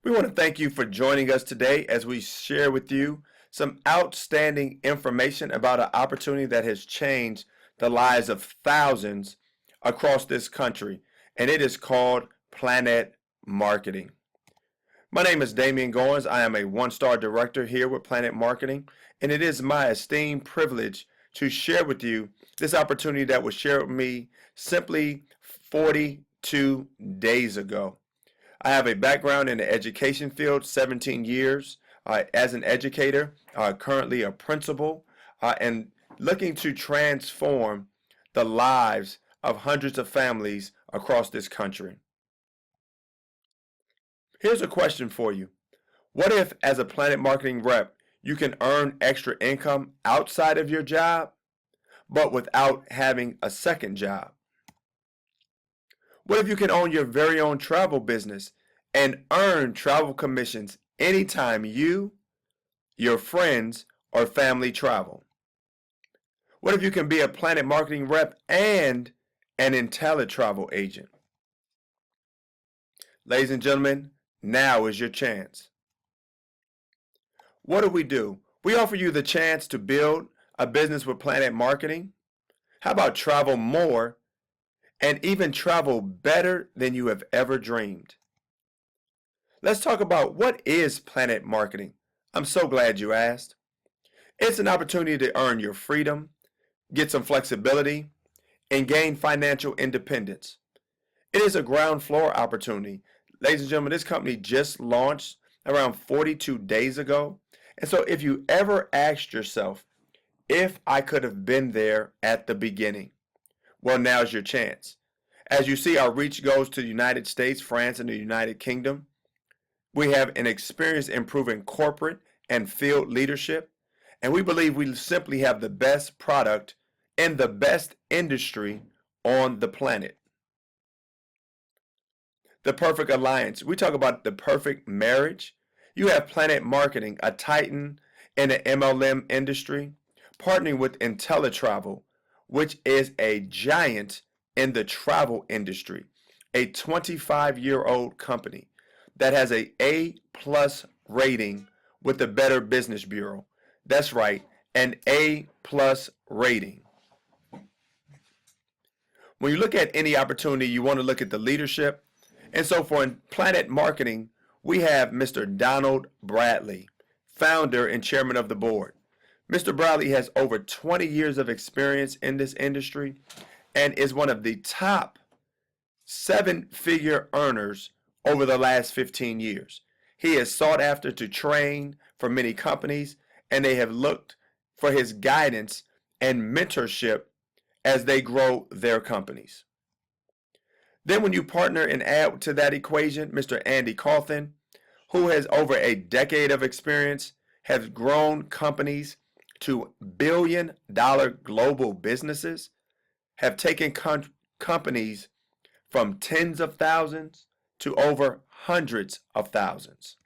We want to thank you for joining us today as we share with you some outstanding information about an opportunity that has changed the lives of thousands across this country, and it is called PlanNet Marketing. My name is Damien Goins. I am a one-star director here with PlanNet Marketing, and it is my esteemed privilege to share with you this opportunity that was shared with me simply 42 days ago. I have a background in the education field, 17 years as an educator, currently a principal, and looking to transform the lives of hundreds of families across this country. Here's a question for you. What if, as a PlanNet Marketing rep, you can earn extra income outside of your job, but without having a second job? What if you can own your very own travel business and earn travel commissions anytime you, your friends, or family travel? What if you can be a PlanNet Marketing rep and an IntelliTravel agent? Ladies and gentlemen, now is your chance. What do? We offer you the chance to build a business with PlanNet Marketing. How about travel more and even travel better than you have ever dreamed? Let's talk about what is PlanNet Marketing. I'm so glad you asked. It's an opportunity to earn your freedom, get some flexibility, and gain financial independence. It is a ground floor opportunity. Ladies and gentlemen, this company just launched around 42 days ago. And so if you ever asked yourself, if I could have been there at the beginning, well, now's your chance. As you see, our reach goes to the United States, France, and the United Kingdom. We have an experience in improving corporate and field leadership, and we believe we simply have the best product in the best industry on the planet. The perfect alliance. We talk about the perfect marriage. You have PlanNet Marketing, a titan in the MLM industry, partnering with IntelliTravel, which is a giant in the travel industry, a 25-year-old company that has an A+ rating with the Better Business Bureau. That's right, an A+ rating. When you look at any opportunity, you want to look at the leadership. And so for PlanNet Marketing, we have Mr. Donald Bradley, founder and chairman of the board. Mr. Bradley has over 20 years of experience in this industry and is one of the top 7-figure earners over the last 15 years. He is sought after to train for many companies, and they have looked for his guidance and mentorship as they grow their companies. Then when you partner and add to that equation, Mr. Andy Kaufman, who has over a decade of experience, has grown companies to billion-dollar global businesses, have taken companies from tens of thousands to over hundreds of thousands.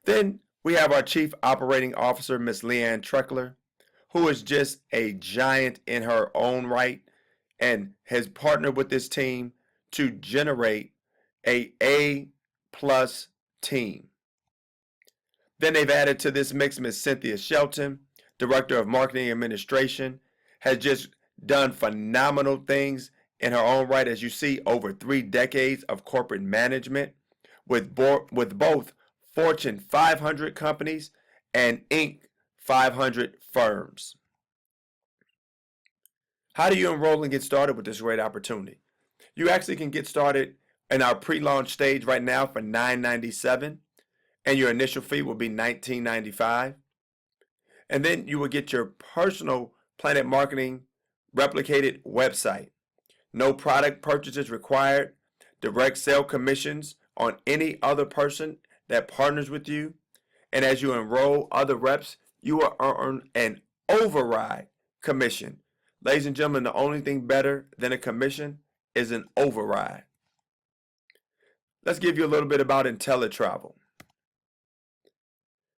Then we have our Chief Operating Officer, Ms. Leanne Treckler, who is just a giant in her own right and has partnered with this team to generate a A+ team. Then they've added to this mix Ms. Cynthia Shelton, Director of Marketing Administration, has just done phenomenal things in her own right, as you see, over 3 decades of corporate management with both Fortune 500 companies and Inc. 500 firms. How do you enroll and get started with this great opportunity? You actually can get started in our pre-launch stage right now for $9.97, and your initial fee will be $19.95. And then you will get your personal PlanNet Marketing replicated website. No product purchases required, direct sale commissions on any other person that partners with you. And as you enroll other reps, you will earn an override commission. Ladies and gentlemen, the only thing better than a commission is an override. Let's give you a little bit about IntelliTravel.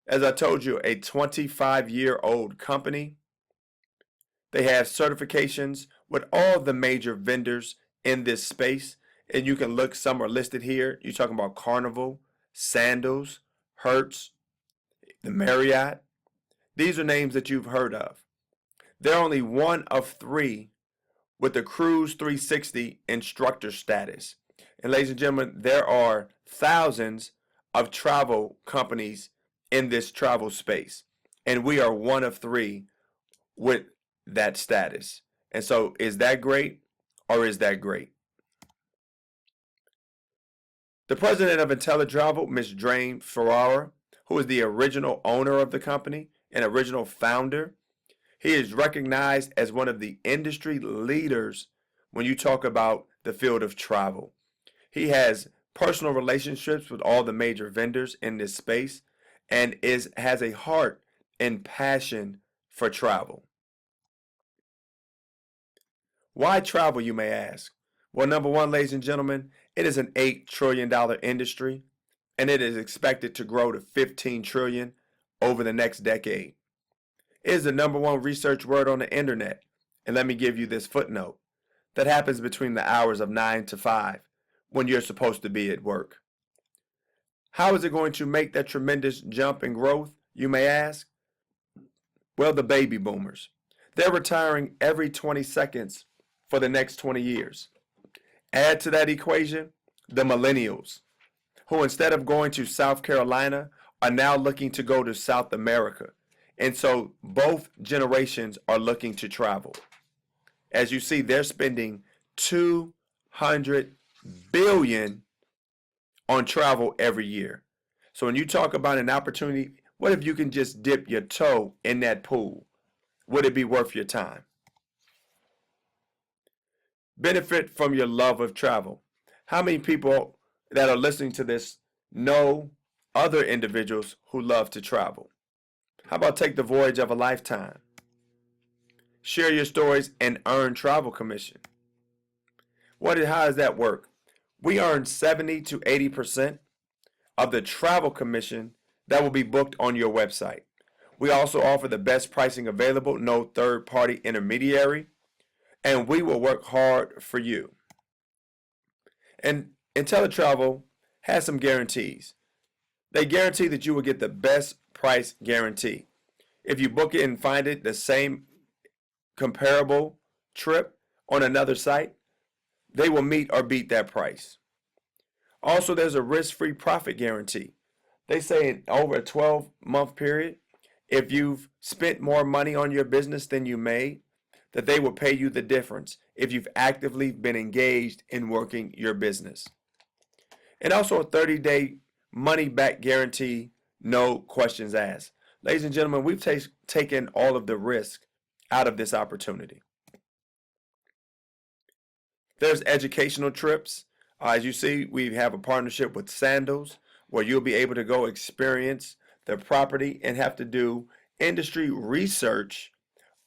As I told you, a 25-year-old company. They have certifications with all the major vendors in this space. And you can look, some are listed here. You're talking about Carnival, Sandals, Hertz, the Marriott. These are names that you've heard of. They're only one of three with the Cruise 360 instructor status. And ladies and gentlemen, there are thousands of travel companies in this travel space. And we are one of three with that status. And so is that great or is that great? The president of IntelliTravel, Ms. Drain Ferrara, who is the original owner of the company and original founder, he is recognized as one of the industry leaders when you talk about the field of travel. He has personal relationships with all the major vendors in this space and has a heart and passion for travel. Why travel, you may ask? Well, number one, ladies and gentlemen, it is an $8 trillion industry, and it is expected to grow to $15 trillion over the next decade. It is the number one research word on the internet. And let me give you this footnote. That happens between the hours of 9 to 5 when you're supposed to be at work. How is it going to make that tremendous jump in growth, you may ask? Well, the baby boomers. They're retiring every 20 seconds for the next 20 years. Add to that equation the millennials, who instead of going to South Carolina are now looking to go to South America. And so both generations are looking to travel. As you see, they're spending $200 billion on travel every year. So when you talk about an opportunity, what if you can just dip your toe in that pool? Would it be worth your time? Benefit from your love of travel. How many people that are listening to this know other individuals who love to travel? How about take the voyage of a lifetime? Share your stories and earn travel commission. How does that work? We earn 70 to 80% of the travel commission that will be booked on your website. We also offer the best pricing available, no third-party intermediary, and we will work hard for you. And IntelliTravel has some guarantees. They guarantee that you will get the best price guarantee. If you book it and find it the same comparable trip on another site, they will meet or beat that price. Also, there's a risk-free profit guarantee. They say in over a 12-month period, if you've spent more money on your business than you made, that they will pay you the difference if you've actively been engaged in working your business. And also a 30-day money-back guarantee, no questions asked. Ladies and gentlemen, we've taken all of the risk out of this opportunity. There's educational trips. As you see, we have a partnership with Sandals where you'll be able to go experience the property and have to do industry research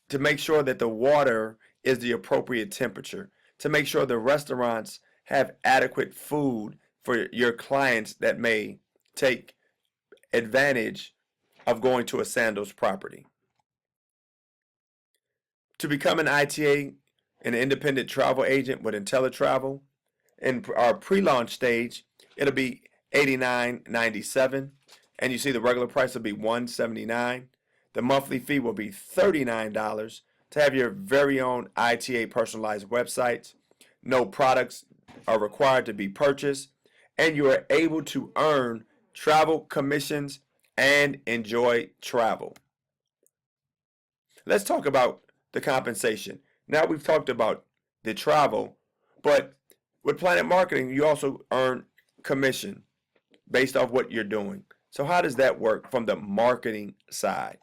to make sure that the water is the appropriate temperature, to make sure the restaurants have adequate food for your clients that may take advantage of going to a Sandals property. To become an ITA, an independent travel agent with IntelliTravel, in our pre-launch stage, it'll be $89.97, and you see the regular price will be $179. The monthly fee will be $39 to have your very own ITA personalized websites. No products are required to be purchased, and you are able to earn travel commissions and enjoy travel. Let's talk about the compensation. Now we've talked about the travel, but with PlanNet Marketing, you also earn commission based off what you're doing. So how does that work from the marketing side?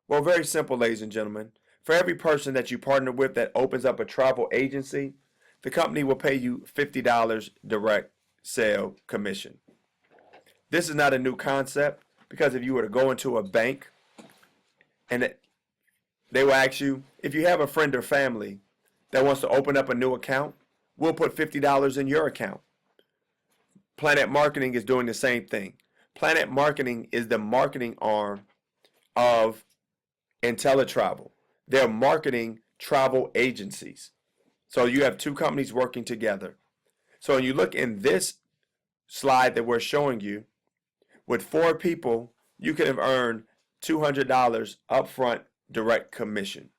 Well, very simple, ladies and gentlemen. For every person that you partner with that opens up a travel agency, the company will pay you $50 direct sale commission. This is not a new concept, because if you were to go into a bank and they will ask you, if you have a friend or family that wants to open up a new account, we'll put $50 in your account. PlanNet Marketing is doing the same thing. PlanNet Marketing is the marketing arm of IntelliTravel. They're marketing travel agencies. So you have two companies working together. So when you look in this slide that we're showing you, with 4 people, you could have earned $200 upfront direct commission.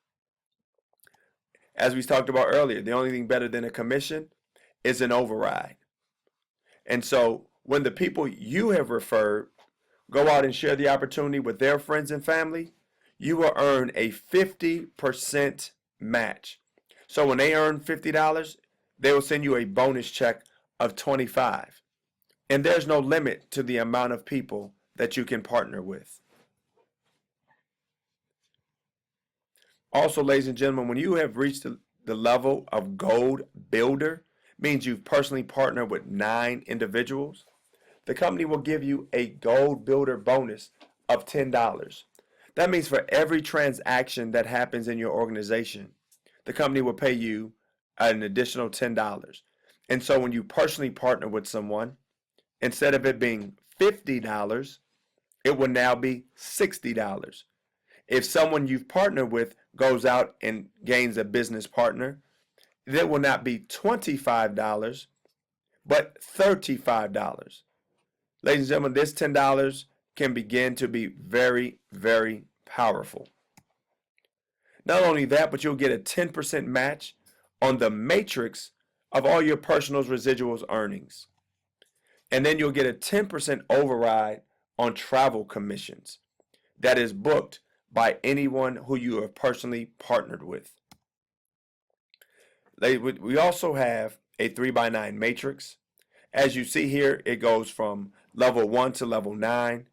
As we talked about earlier, the only thing better than a commission is an override. And so when the people you have referred go out and share the opportunity with their friends and family, you will earn a 50% match. So when they earn $50, they will send you a bonus check of $25. And there's no limit to the amount of people that you can partner with. Also, ladies and gentlemen, when you have reached the level of gold builder, means you've personally partnered with 9 individuals, the company will give you a gold builder bonus of $10. That means for every transaction that happens in your organization, the company will pay you an additional $10. And so when you personally partner with someone, instead of it being $50, it will now be $60. If someone you've partnered with goes out and gains a business partner, it will not be $25, but $35. Ladies and gentlemen, this $10 can begin to be very, very powerful. Not only that, but you'll get a 10% match on the matrix of all your personal residuals earnings. And then you'll get a 10% override on travel commissions that is booked by anyone who you have personally partnered with. We also have a 3x9 matrix. As you see here, it goes from level 1 to level 9.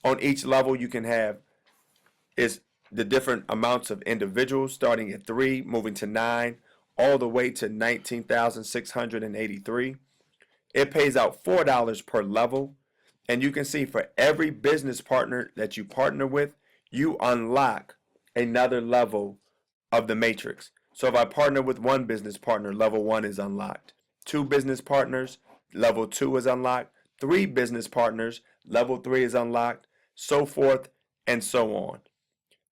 On each level, you can have is the different amounts of individuals, starting at 3, moving to 9, all the way to 19,683. It pays out $4 per level. And you can see for every business partner that you partner with, you unlock another level of the matrix. So if I partner with 1 business partner, level 1 is unlocked. 2 business partners, level 2 is unlocked. 3 business partners, level 3 is unlocked, so forth and so on.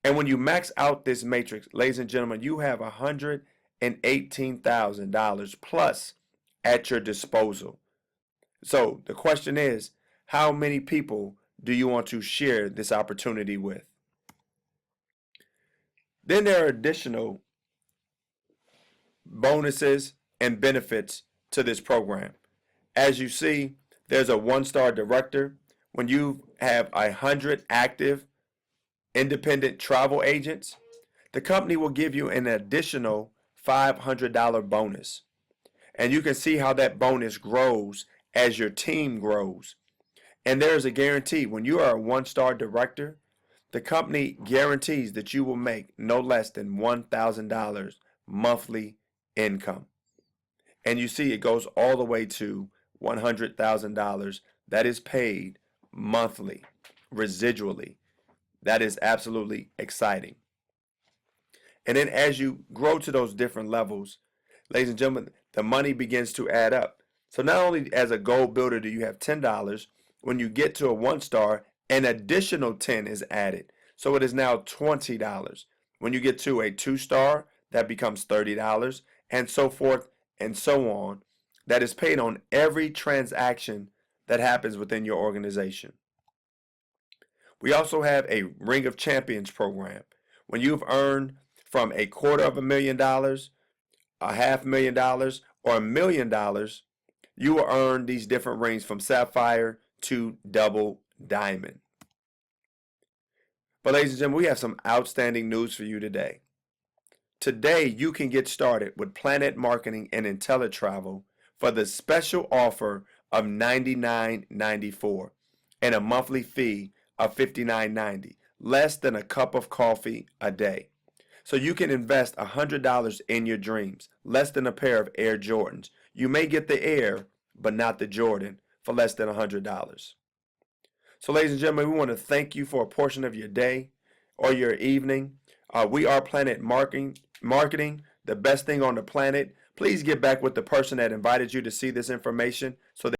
And when you max out this matrix, ladies and gentlemen, you have $118,000 plus at your disposal. So the question is, how many people do you want to share this opportunity with? Then there are additional bonuses and benefits to this program. As you see, there's a 1-star director. When you have 100 active independent travel agents, the company will give you an additional $500 bonus. And you can see how that bonus grows as your team grows. And there's a guarantee. When you are a 1-star director, the company guarantees that you will make no less than $1,000 monthly income. And you see it goes all the way to $100,000 that is paid monthly, residually. That is absolutely exciting. And then as you grow to those different levels, ladies and gentlemen, the money begins to add up. So not only as a gold builder do you have $10, when you get to a 1-star, an additional 10 is added. So it is now $20. When you get to a 2-star, that becomes $30, and so forth and so on. That is paid on every transaction that happens within your organization. We also have a Ring of Champions program. When you've earned from $250,000, $500,000, or $1 million, you will earn these different rings from Sapphire to Double Diamond. But ladies and gentlemen, we have some outstanding news for you today. Today, you can get started with PlanNet Marketing and IntelliTravel for the special offer of $99.94 and a monthly fee of $59.90, less than a cup of coffee a day. So you can invest $100 in your dreams, less than a pair of Air Jordans. You may get the Air, but not the Jordan, for less than $100. So ladies and gentlemen, we want to thank you for a portion of your day or your evening. We are PlanNet Marketing, the best thing on the planet. Please get back with the person that invited you to see this information so that